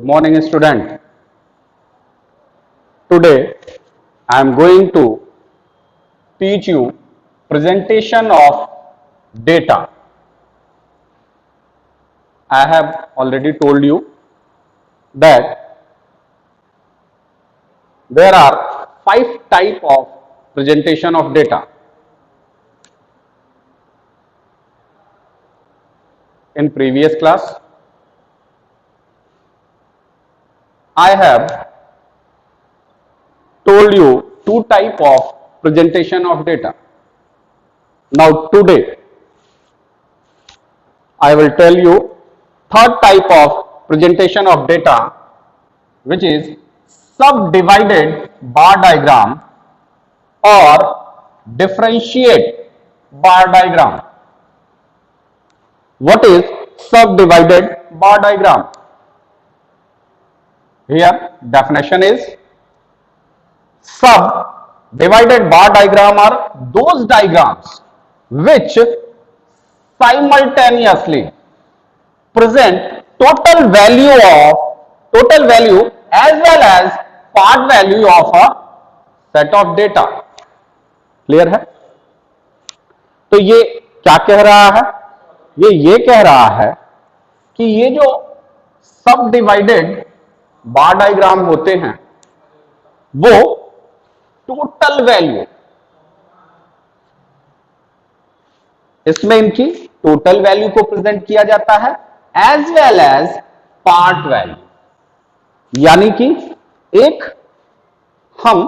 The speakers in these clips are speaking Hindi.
Good morning, student. Today I am going to teach you presentation of data. I have already told you that there are 5 types of presentation of data. In previous class, I have told you 2 types of presentation of data. Now today I will tell you third type of presentation of data, which is subdivided bar diagram or differentiate bar diagram. What is subdivided bar diagram? Here definition is subdivided bar diagram are those diagrams which simultaneously present total value as well as part value of a set of data. Clear है? तो ये क्या कह रहा है? ये कह रहा है कि ये जो सब डिवाइडेड बार डायग्राम होते हैं वो टोटल वैल्यू, इसमें इनकी टोटल वैल्यू को प्रेजेंट किया जाता है as well as part value, यानी कि एक हम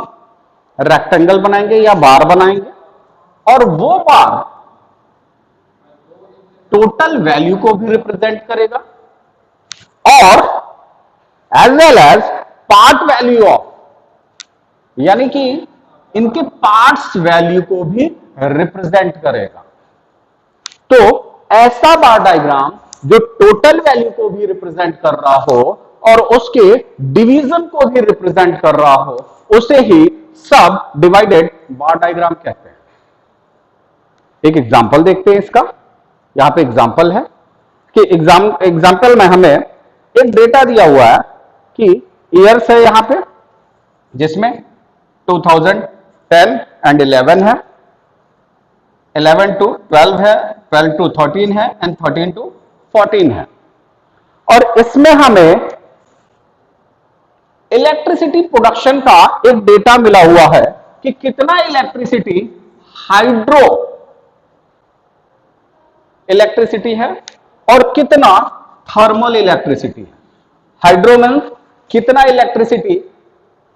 रेक्टेंगल बनाएंगे या बार बनाएंगे और वो बार टोटल वैल्यू को भी रिप्रेजेंट करेगा और as well as part value of, यानी कि इनके पार्ट्स वैल्यू को भी रिप्रेजेंट करेगा। तो ऐसा बार डायग्राम जो टोटल वैल्यू को भी रिप्रेजेंट कर रहा हो और उसके डिवीजन को भी रिप्रेजेंट कर रहा हो, उसे ही सब डिवाइडेड बार डायग्राम कहते हैं। एक एग्जांपल देखते हैं इसका। यहां पे एग्जांपल है कि एग्जांपल में हमें एक डेटा दिया हुआ है कि ईयर्स है यहां पे, जिसमें 2010 एंड 11 है, 11 टू 12 है, 12 टू 13 है एंड 13 टू 14 है। और इसमें हमें इलेक्ट्रिसिटी प्रोडक्शन का एक डेटा मिला हुआ है कि कितना इलेक्ट्रिसिटी हाइड्रो इलेक्ट्रिसिटी है और कितना थर्मल इलेक्ट्रिसिटी है। हाइड्रो मींस कितना इलेक्ट्रिसिटी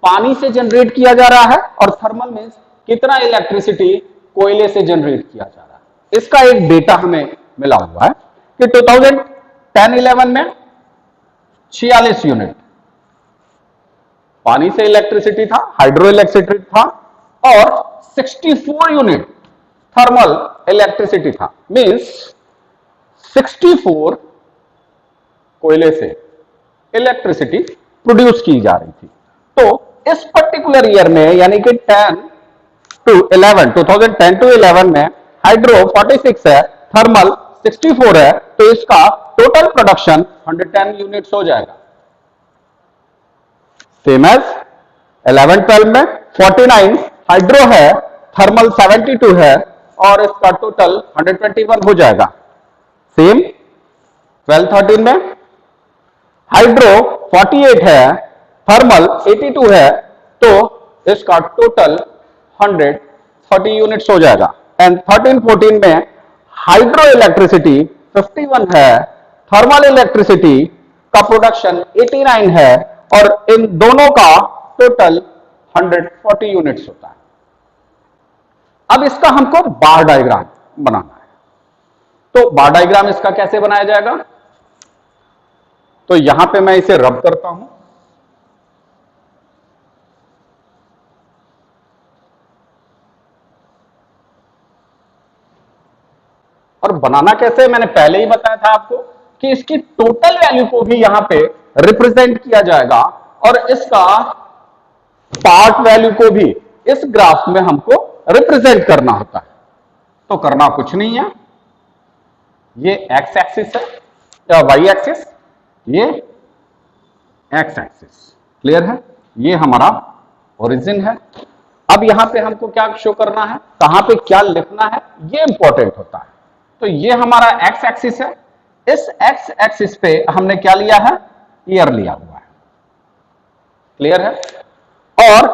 पानी से जनरेट किया जा रहा है और थर्मल मींस कितना इलेक्ट्रिसिटी कोयले से जनरेट किया जा रहा है। इसका एक डेटा हमें मिला हुआ है कि 2010-11 में 46 यूनिट पानी से इलेक्ट्रिसिटी था, हाइड्रो इलेक्ट्रिसिटी था, और 64 यूनिट थर्मल इलेक्ट्रिसिटी था। मींस 64 कोयले से इलेक्ट्रिसिटी प्रोड्यूस की जा रही थी। तो इस पर्टिकुलर ईयर में यानी कि 2010 टू 11 में हाइड्रो 46 है, थर्मल 64 है, तो इसका टोटल प्रोडक्शन 110 यूनिट्स हो जाएगा। सेम एज 11-12 में 49 हाइड्रो है, थर्मल 72 है और इसका टोटल 121 हो जाएगा। सेम 12-13 में हाइड्रो 48 है, थर्मल 82 है, तो इसका टोटल 130 यूनिट्स हो जाएगा। एंड 13-14 में हाइड्रो इलेक्ट्रिसिटी 51 है, थर्मल इलेक्ट्रिसिटी का प्रोडक्शन 89 है और इन दोनों का टोटल 140 यूनिट्स होता है। अब इसका हमको बार डायग्राम बनाना है, तो बार डायग्राम इसका कैसे बनाया जाएगा? तो यहां पे मैं इसे रब करता हूं, और बनाना कैसे मैंने पहले ही बताया था आपको कि इसकी टोटल वैल्यू को भी यहां पे रिप्रेजेंट किया जाएगा और इसका पार्ट वैल्यू को भी इस ग्राफ में हमको रिप्रेजेंट करना होता है। तो करना कुछ नहीं है, ये एक्स एक्सिस है या वाई एक्सिस, ये एक्स एक्सिस। क्लियर है? ये हमारा ओरिजिन है। अब यहां पे हमको क्या शो करना है, कहां पे क्या लिखना है, ये इंपॉर्टेंट होता है। तो ये हमारा एक्स एक्सिस है। इस एक्स एक्सिस पे हमने क्या लिया है, ईयर लिया हुआ है। क्लियर है? और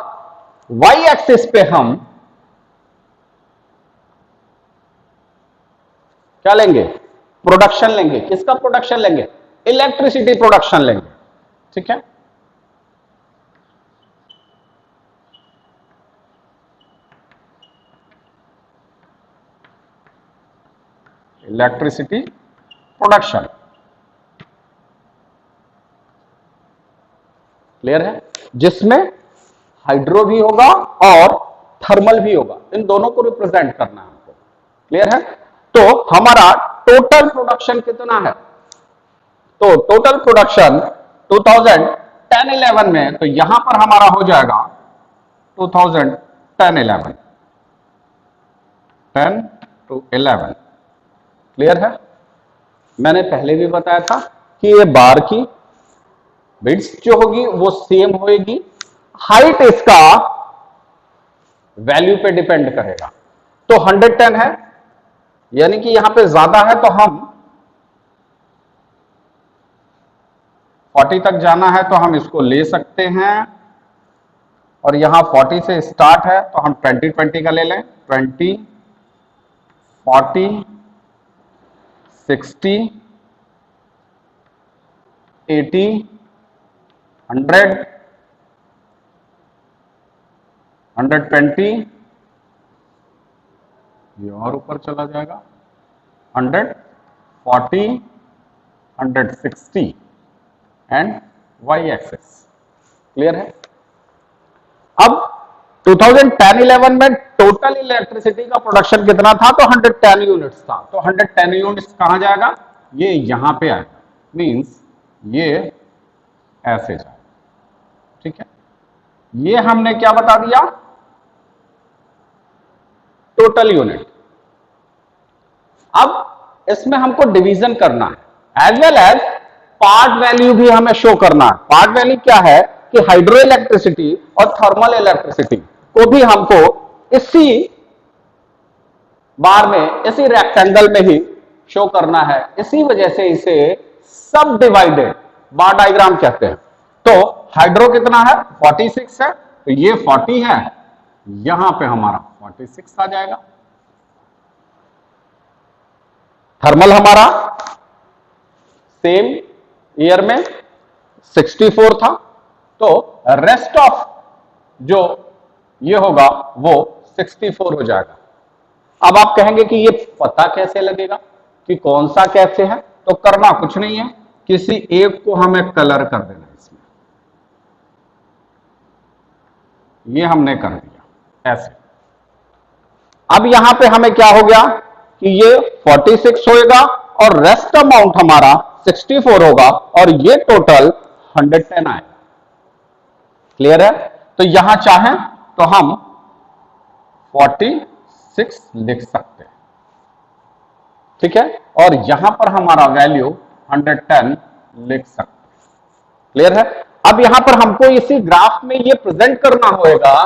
वाई एक्सिस पे हम क्या लेंगे, प्रोडक्शन लेंगे। किसका प्रोडक्शन लेंगे, इलेक्ट्रिसिटी प्रोडक्शन लेंगे। ठीक है? Electricity production. क्लियर है? जिसमें हाइड्रो भी होगा और थर्मल भी होगा, इन दोनों को रिप्रेजेंट करना है हमको। क्लियर है? तो हमारा टोटल प्रोडक्शन कितना है, तो टोटल प्रोडक्शन 2010-11 में, तो यहां पर हमारा हो जाएगा 2010-11, 10 to 11। क्लियर है? मैंने पहले भी बताया था कि ये बार की बिट्स जो होगी वो सेम होगी, हाइट इसका वैल्यू पे डिपेंड करेगा। तो 110 है, यानी कि यहां पे ज्यादा है तो हम 40 तक जाना है तो हम इसको ले सकते हैं, और यहां 40 से स्टार्ट है तो हम 20-20 का ले लें। 20, 40, 60, 80, 100, 120, ये और ऊपर चला जाएगा, 140, 160 एंड वाई एक्सिस। क्लियर है? अब 2010-11 में टोटल इलेक्ट्रिसिटी का प्रोडक्शन कितना था, तो 110 यूनिट्स था। तो 110 यूनिट्स कहां जाएगा, ये यहां पे आएगा, मींस ये ऐसे जाएगा। ठीक है? ये हमने क्या बता दिया, टोटल यूनिट। अब इसमें हमको डिवीजन करना है, as well as part value भी हमें शो करना है। पार्ट वैल्यू क्या है कि हाइड्रो इलेक्ट्रिसिटी और थर्मल इलेक्ट्रिसिटी को भी हमको इसी बार में, इसी रेक्टेंगल में ही शो करना है। इसी वजह से इसे सब डिवाइडेड बार डायग्राम कहते हैं। तो हाइड्रो कितना है, 46 है, तो ये 40 है, यहां पे हमारा 46 आ जाएगा। थर्मल हमारा सेम ईयर में 64 था, तो रेस्ट ऑफ जो ये होगा वो 64 हो जाएगा। अब आप कहेंगे कि ये पता कैसे लगेगा कि कौन सा कैसे है, तो करना कुछ नहीं है, किसी एक को हमें कलर कर देना इसमें। ये हमने कर दिया ऐसे। अब यहां पे हमें क्या हो गया कि ये 46 होएगा और रेस्ट अमाउंट हमारा 64 होगा, और ये टोटल 110 आएगा। क्लियर है? तो यहां चाहें तो हम 46 लिख सकते हैं। ठीक है? और यहां पर हमारा वैल्यू 110 लिख सकते हैं। क्लियर है? अब यहां पर हमको इसी ग्राफ में ये प्रेजेंट करना होगा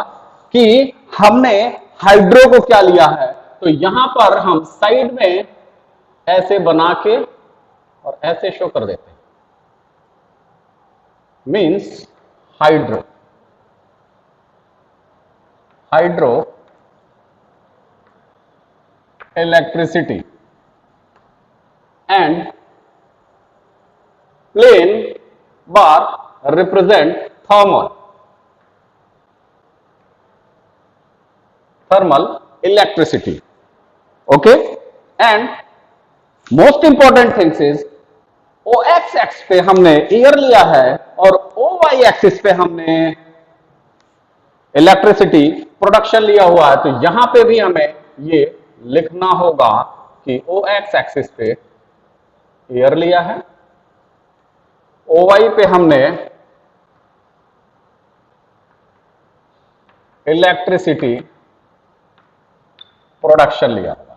कि हमने हाइड्रो को क्या लिया है। तो यहां पर हम साइड में ऐसे बना के और ऐसे शो कर देते हैं, means hydro, hydro electricity and plain bar represent thermal, thermal electricity. Okay? And most important things is O X X पे हमने ईयर लिया है और ओ वाई एक्सिस पे हमने इलेक्ट्रिसिटी प्रोडक्शन लिया हुआ है। तो यहां पे भी हमें ये लिखना होगा कि ओ एक्स एक्सिस पे ईयर लिया है, ओ वाई पे हमने इलेक्ट्रिसिटी प्रोडक्शन लिया हुआ।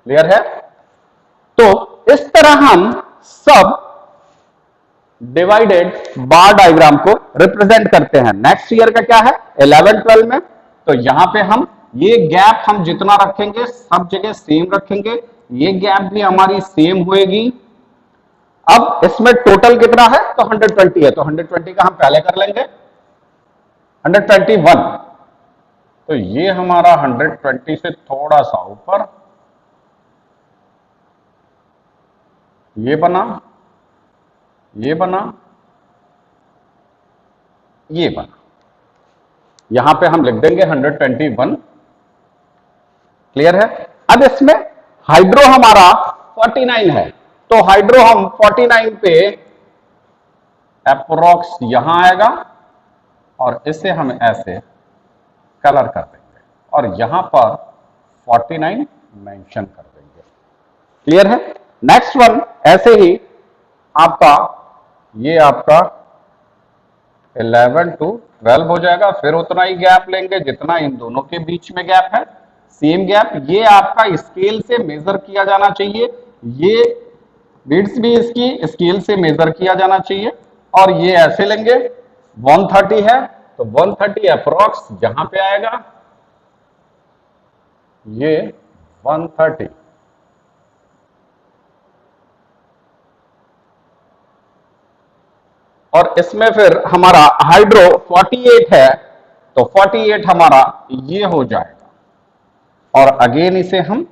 क्लियर है? तो इस तरह हम सब डिवाइडेड बार डायग्राम को रिप्रेजेंट करते हैं। नेक्स्ट ईयर का क्या है 11 12 में, तो यहां पे हम ये गैप हम जितना रखेंगे सब जगह सेम रखेंगे, ये गैप भी हमारी सेम होएगी। अब इसमें टोटल कितना है तो 120 है, तो 120 का हम पहले कर लेंगे 121, तो ये हमारा 120 से थोड़ा सा ऊपर ये बना, ये बना, ये बना, यहां पे हम लिख देंगे 121। क्लियर है। अब इसमें हाइड्रो हमारा 49 है, तो हाइड्रो हम 49 पे अप्रोक्स यहां आएगा और इसे हम ऐसे कलर कर देंगे और यहां पर 49 मेंशन कर देंगे। क्लियर है। नेक्स्ट वन ऐसे ही आपका ये आपका 11 to 12 हो जाएगा, फिर उतना ही गैप लेंगे जितना इन दोनों के बीच में गैप है, सेम गैप। ये आपका स्केल से मेजर किया जाना चाहिए, ये बिट्स भी इसकी स्केल से मेजर किया जाना चाहिए। और ये ऐसे लेंगे 130 है तो 130 अप्रोक्स यहां पे आएगा, ये 130, और इसमें फिर हमारा हाइड्रो 48 है तो 48 हमारा ये हो जाएगा और अगेन इसे हम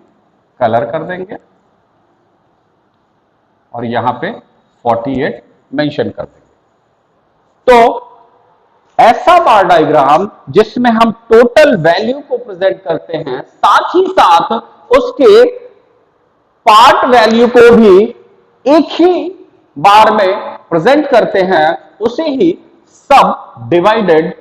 कलर कर देंगे और यहां पे 48 मेंशन कर देंगे। तो ऐसा बार डायग्राम जिसमें हम टोटल वैल्यू को प्रेजेंट करते हैं, साथ ही साथ उसके पार्ट वैल्यू को भी एक ही बार में प्रेजेंट करते हैं, उसे ही सब डिवाइडेड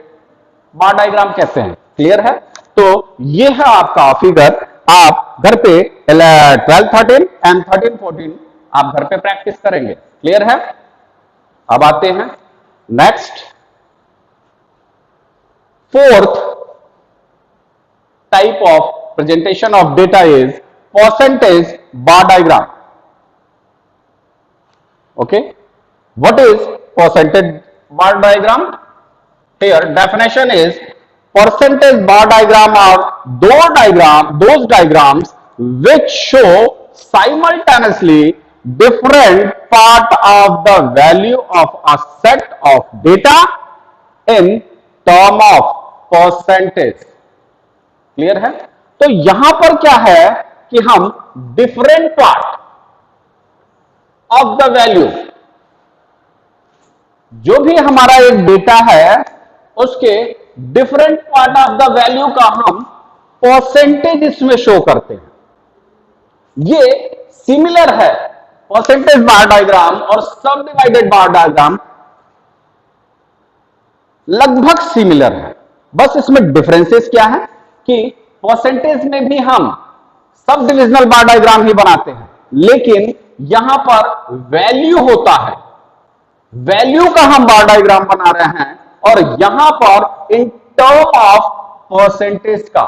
बार डायग्राम कहते हैं। क्लियर है। तो ये है आपका फिगर, आप घर पे 12 13 एंड 13 14 आप घर पे प्रैक्टिस करेंगे। क्लियर है। अब आते हैं next, fourth type of presentation of data is percentage bar diagram. Okay, what is percentage bar diagram? Here definition is percentage bar diagram are those diagrams which show simultaneously different part of the value of a set of data in term of percentage। Clear है। तो यहां पर क्या है कि हम different part of the value, जो भी हमारा एक डेटा है उसके different part of the value का हम परसेंटेज इसमें शो करते हैं। ये सिमिलर है, परसेंटेज बार डायग्राम और सब डिवाइडेड बार डायग्राम लगभग सिमिलर है, बस इसमें डिफरेंसेस क्या है कि परसेंटेज में भी हम सब डिविजनल बार डायग्राम ही बनाते हैं, लेकिन यहां पर वैल्यू होता है, वैल्यू का हम बार डायग्राम बना रहे हैं, और यहां पर इन टर्म ऑफ परसेंटेज का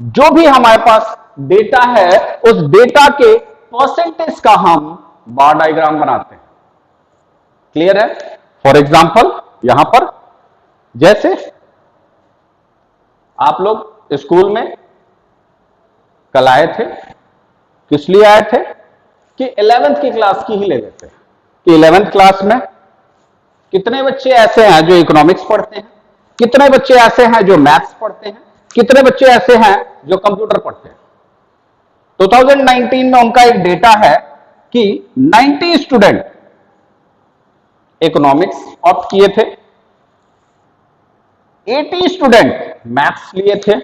जो भी हमारे पास डेटा है उस डेटा के परसेंटेज का हम बार डायग्राम बनाते हैं। क्लियर है। फॉर एग्जांपल यहां पर जैसे आप लोग स्कूल में कल आए थे, किस लिए आए थे कि 11th की क्लास की ही ले लेते हैं कि 11th क्लास में कितने बच्चे ऐसे हैं जो इकोनॉमिक्स पढ़ते हैं, कितने बच्चे ऐसे हैं जो मैथ्स पढ़ते हैं, कितने बच्चे ऐसे हैं जो कंप्यूटर पढ़ते हैं। 2019 में उनका एक डेटा है कि 90 स्टूडेंट इकोनॉमिक्स ऑप्ट किए थे, 80 स्टूडेंट मैथ्स लिए थे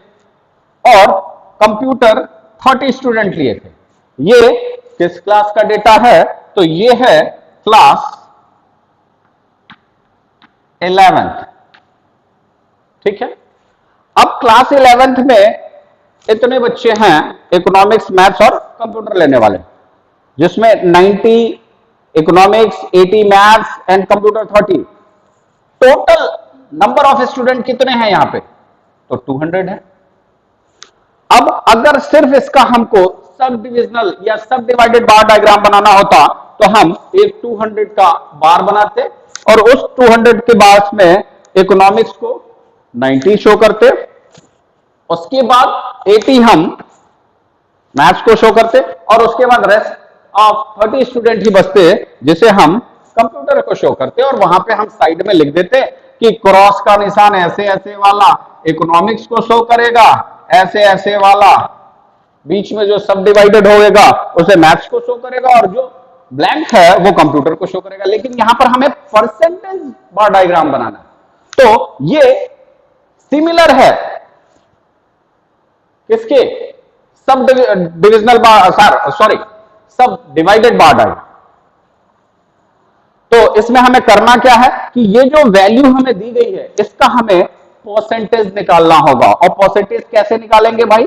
और कंप्यूटर 30 स्टूडेंट लिए थे। ये किस क्लास का डेटा है तो ये है क्लास 11th। ठीक है। अब क्लास 11th में इतने बच्चे हैं इकोनॉमिक्स मैथ्स और कंप्यूटर लेने वाले, जिसमें 90 economics, 80 maths and computer 30। Total number of student कितने हैं यहां पे तो 200 है। अब अगर सिर्फ इसका हमको सब डिविजनल या सब डिवाइडेड बार डायग्राम बनाना होता तो हम एक 200 का बार बनाते, और उस 200 के बाद में इकोनॉमिक्स को 90 शो करते, उसके बाद 80 हम मैथ्स को शो करते और उसके बाद रेस्ट ऑफ 30 स्टूडेंट ही बचते जिसे हम कंप्यूटर को शो करते और वहां पे हम साइड में लिख देते कि क्रॉस का निशान ऐसे ऐसे वाला इकोनॉमिक्स को शो करेगा, ऐसे ऐसे वाला बीच में जो सब डिवाइडेड होगा उसे मैथ्स को शो करेगा और जो ब्लैंक है वो कंप्यूटर को शो करेगा। लेकिन यहां पर हमें परसेंटेज बार डायग्राम बनाना है, तो ये सिमिलर है किसके, सब डिविजनल बार, सॉरी सब डिवाइडेड बार डायग्राम। तो इसमें हमें करना क्या है कि ये जो वैल्यू हमें दी गई है इसका हमें परसेंटेज निकालना होगा। और परसेंटेज कैसे निकालेंगे भाई,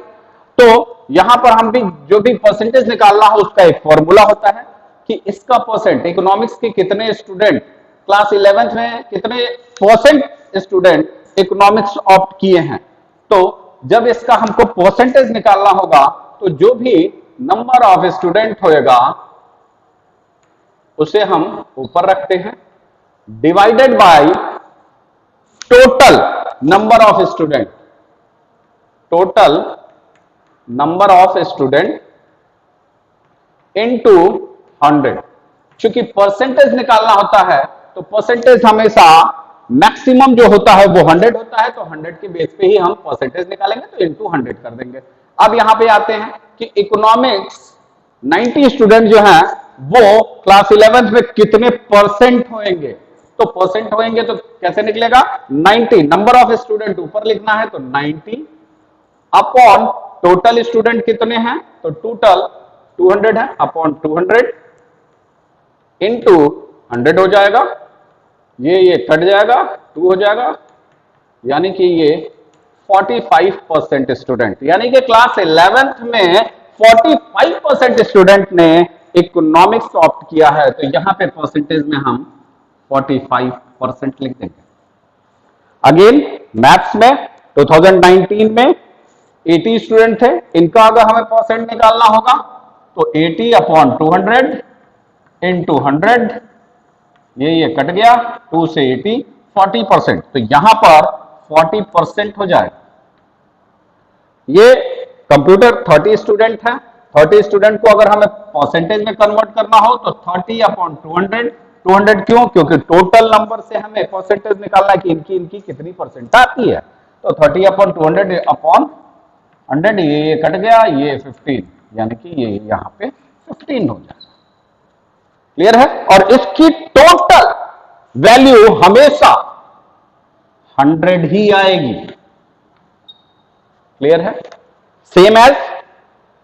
तो यहां पर हम भी जो भी परसेंटेज निकालना हो उसका एक फॉर्मूला होता है कि इसका परसेंट, इकोनॉमिक्स के कितने स्टूडेंट क्लास 11th में कितने परसेंट स्टूडेंट इकोनॉमिक्स ऑप्ट किए हैं। तो जब इसका हमको परसेंटेज निकालना होगा तो जो भी नंबर ऑफ स्टूडेंट होएगा उसे हम ऊपर रखते हैं divided by total number of student, total number of student into 100। क्योंकि परसेंटेज निकालना होता है तो परसेंटेज हमेशा मैक्सिमम जो होता है वो 100 होता है, तो 100 के बेस पे ही हम परसेंटेज निकालेंगे, तो इनटू 100 कर देंगे। अब यहां पे आते हैं कि इकोनॉमिक्स 90 स्टूडेंट जो हैं वो क्लास 11th में कितने परसेंट होंगे, तो परसेंट होंगे तो कैसे निकलेगा, 90 नंबर ऑफ स्टूडेंट ऊपर लिखना है तो 90 अपॉन टोटल स्टूडेंट कितने हैं, तो टोटल 200 है अपॉन 200 इनटू 100 हो जाएगा, ये कट जाएगा 2 हो जाएगा, यानी कि ये 45% स्टूडेंट, यानी कि क्लास 11th में 45% स्टूडेंट ने इकोनॉमिक्स ऑप्ट किया है। तो यहां पे परसेंटेज में हम 45% लिख देंगे। अगेन मैथ्स में 2019 में 80 स्टूडेंट थे, इनका अगर हमें परसेंट निकालना होगा तो 80 अपॉन 200 इंटू 100, ये कट गया 2 से 80 40%, तो यहां पर 40% हो जाएगा। ये कंप्यूटर 30 स्टूडेंट है, 30 स्टूडेंट को अगर हमें परसेंटेज में कन्वर्ट करना हो तो 30 अपॉन 200, 200 क्यों, क्योंकि टोटल नंबर से हमें परसेंटेज निकालना है कि इनकी कितनी परसेंट आती है, तो 30 अपॉन 200 अपॉन 100, ये कट गया, ये 15, यानी कि ये यहां पे 15 हो जाएगा। क्लियर है, और इसकी टोटल वैल्यू हमेशा 100 ही आएगी। क्लियर है, सेम एज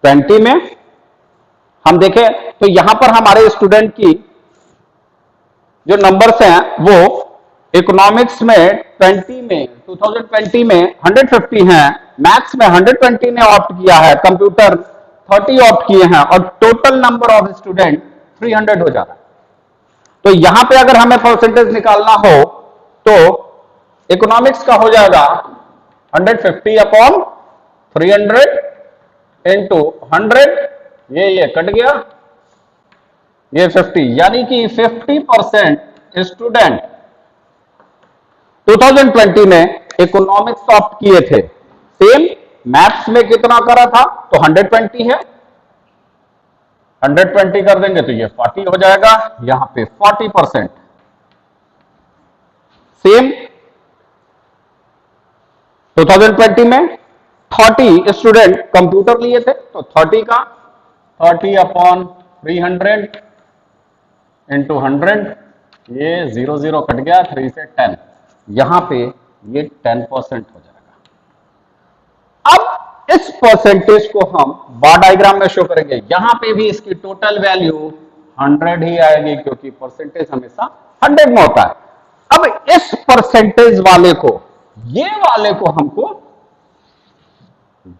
20 में हम देखें तो यहां पर हमारे स्टूडेंट की जो नंबर्स हैं वो इकोनॉमिक्स में 2020 में 150 हैं, मैथ्स में 120 ने ऑप्ट किया है, कंप्यूटर 30 ऑप्ट किए हैं और टोटल नंबर ऑफ स्टूडेंट 300 हो जा रहा है। तो यहां पे अगर हमें परसेंटेज निकालना हो तो इकोनॉमिक्स का हो जाएगा 150 अपॉन 300 इंटू 100, ये कट गया, ये 50, यानी कि 50% स्टूडेंट 2020 में इकोनॉमिक्स ऑप्ट किए थे। सेम मैथ्स में कितना करा था, तो 120 है, 120 कर देंगे तो ये 40 हो जाएगा, यहां पे 40%। सेम 2020 में 30 स्टूडेंट कंप्यूटर लिए थे, तो 30 अपॉन 300 इंटू 100, ये 0 कट गया, 3 से 10, यहां पे ये 10% हो जाएगा। अब इस परसेंटेज को हम बार डायग्राम में शो करेंगे, यहां पे भी इसकी टोटल वैल्यू 100 ही आएगी क्योंकि परसेंटेज हमेशा 100 में होता है। अब इस परसेंटेज वाले को, ये वाले को हमको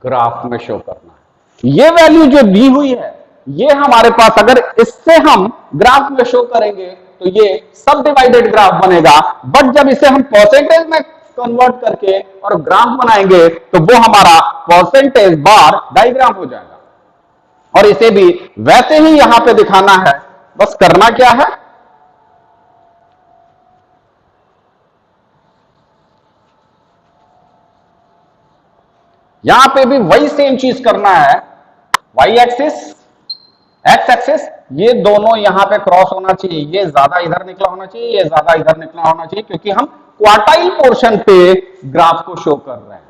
ग्राफ में शो करना है। ये वैल्यू जो दी हुई है ये हमारे पास, अगर इससे हम ग्राफ में शो करेंगे तो ये सब डिवाइडेड ग्राफ बनेगा, बट जब इसे हम परसेंटेज में कन्वर्ट करके और ग्राफ बनाएंगे तो वो हमारा परसेंटेज बार डायग्राम हो जाएगा। और इसे भी वैसे ही यहां पे दिखाना है, बस करना क्या है, यहां पे भी वही सेम चीज करना है, वाई एक्सिस एक्स एक्सिस, ये दोनों यहां पे क्रॉस होना चाहिए, ये ज्यादा इधर निकला होना चाहिए, ये ज्यादा इधर निकला होना चाहिए, क्योंकि हम क्वार्टाइल पोर्शन पे ग्राफ को शो कर रहे हैं।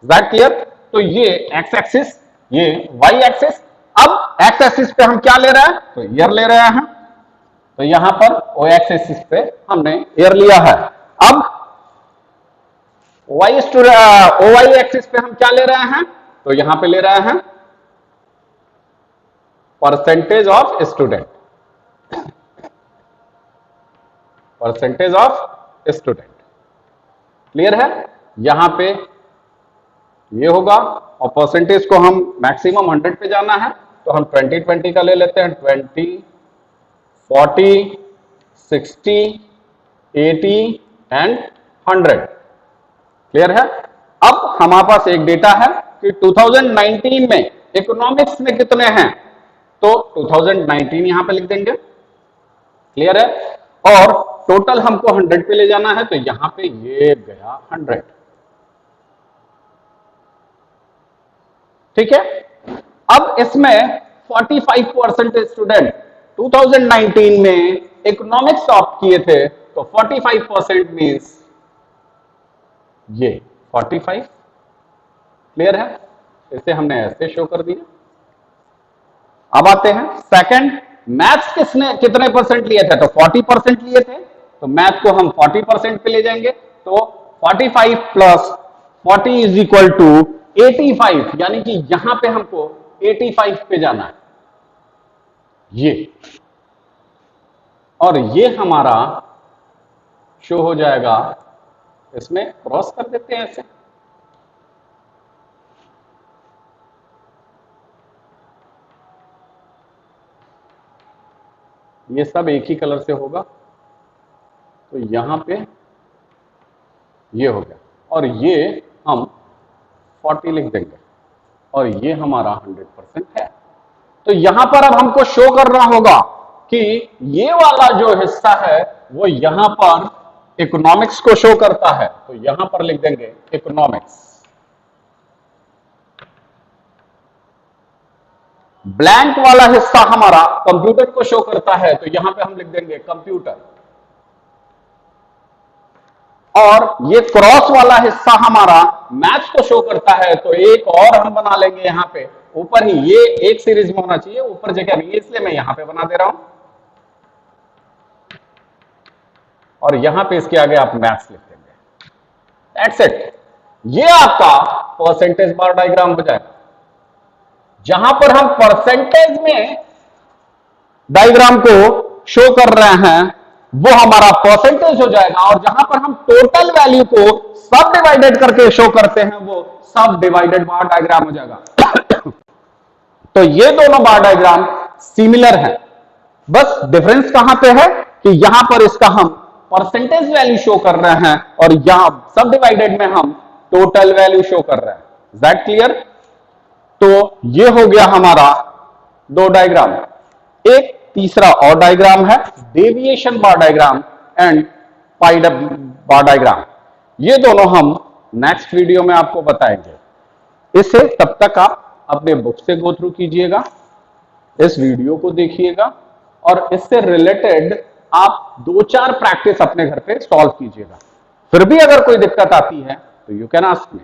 That clear? तो ये एक्स एक्सिस, ये वाई एक्सिस। अब एक्स एक्सिस पे हम क्या ले रहे हैं? तो ईयर ले रहे हैं, तो यहां पर ओ एक्स एक्सिस पे हमने ईयर लिया है। अब वाई एक्सिस पे हम क्या ले रहे हैं? तो यहां पे ले रहे हैं percentage of student, percentage of student. Clear है? यहां पे ये होगा, और परसेंटेज को हम मैक्सिमम 100 पे जाना है, तो हम 20-20 का ले लेते हैं, 20, 40, 60, 80 एंड 100। क्लियर है? अब हमारे पास एक डेटा है कि 2019 में इकोनॉमिक्स में कितने हैं, तो 2019 यहां पे लिख देंगे। क्लियर है? और टोटल हमको 100 पे ले जाना है, तो यहां पे ये गया 100। ठीक है? अब इसमें 45% स्टूडेंट 2019 में इकोनॉमिक्स ऑप्ट किए थे, तो 45% मींस ये 45। क्लियर है? इसे हमने ऐसे शो कर दिया। अब आते हैं सेकंड, मैथ्स कितने परसेंट लिए थे? तो 40% लिए थे, तो मैथ को हम 40% पे ले जाएंगे, तो 45 प्लस 40 इज इक्वल टू 85, यानी कि यहां पे हमको 85 पे जाना है, ये, और ये हमारा शो हो जाएगा, इसमें क्रॉस कर देते हैं ऐसे। ये सब एक ही कलर से होगा, तो यहां पे ये हो गया, और ये हम 40 लिख देंगे, और ये हमारा 100% है। तो यहां पर अब हमको शो करना होगा कि ये वाला जो हिस्सा है वो यहां पर इकोनॉमिक्स को शो करता है, तो यहां पर लिख देंगे इकोनॉमिक्स। ब्लैंक वाला हिस्सा हमारा कंप्यूटर को शो करता है, तो यहां पे हम लिख देंगे कंप्यूटर। और ये क्रॉस वाला हिस्सा हमारा मैथ्स को शो करता है, तो एक और हम बना लेंगे यहां पे ऊपर ही, ये एक सीरीज में होना चाहिए, ऊपर जगह नहीं है, इसलिए मैं यहां पे बना दे रहा हूं, और यहां पे इसके आगे आप मैथ्स लिख देंगे। That's it. ये आपका परसेंटेज बार डायग्राम हो जाएगा, जहां पर हम परसेंटेज में डायग्राम को शो कर रहे हैं वो हमारा परसेंटेज हो जाएगा, और जहां पर हम टोटल वैल्यू को सब डिवाइडेड करके शो करते हैं वो सब डिवाइडेड बार डायग्राम हो जाएगा। तो ये दोनों बार डायग्राम सिमिलर हैं, बस डिफरेंस कहां पे है कि यहां पर इसका हम परसेंटेज वैल्यू शो कर रहे हैं, और यहां सब डिवाइडेड में हम टोटल वैल्यू शो कर रहे हैं। Is that clear? तो ये हो गया हमारा दो डायग्राम। एक तीसरा और डायग्राम है, deviation bar diagram and pi bar diagram. ये दोनों हम नेक्स्ट वीडियो में आपको बताएंगे। इसे तब तक आप अपने बुक से गो थ्रू कीजिएगा, इस वीडियो को देखिएगा, और इससे रिलेटेड आप 2-4 प्रैक्टिस अपने घर पे सॉल्व कीजिएगा। फिर भी अगर कोई दिक्कत आती है तो you can ask me.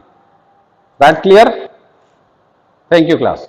That clear? Thank you, class.